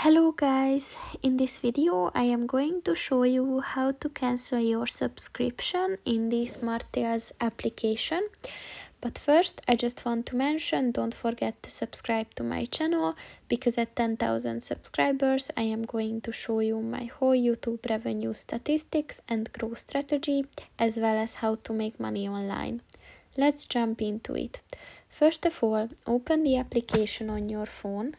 Hello guys, in this video I am going to show you how to cancel your subscription in the SmartTales application. But first I just want to mention, don't forget to subscribe to my channel, because at 10,000 subscribers I am going to show you my whole YouTube revenue statistics and growth strategy, as well as how to make money online. Let's jump into it. First of all, open the application on your phone.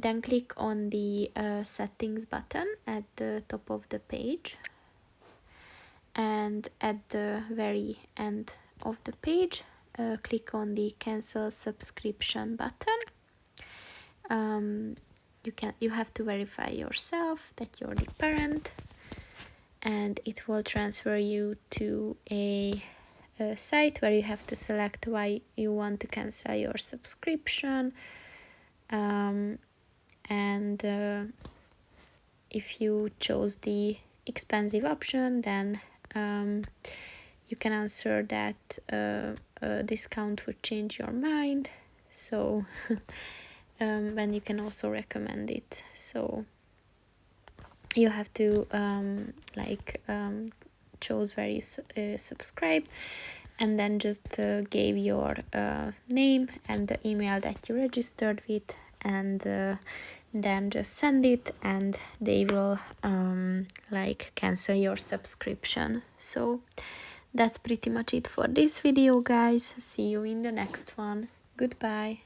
Then click on the settings button at the top of the page, and at the very end of the page click on the cancel subscription button. You have to verify yourself that you're the parent, and it will transfer you to a site where you have to select why you want to cancel your subscription. And if you chose the expensive option, then you can answer that a discount would change your mind, so then you can also recommend it. So you have to choose where you subscribe, and then just give your name and the email that you registered with, and then just send it, and they will cancel your subscription. So that's pretty much it for this video, guys. See you in the next one. Goodbye.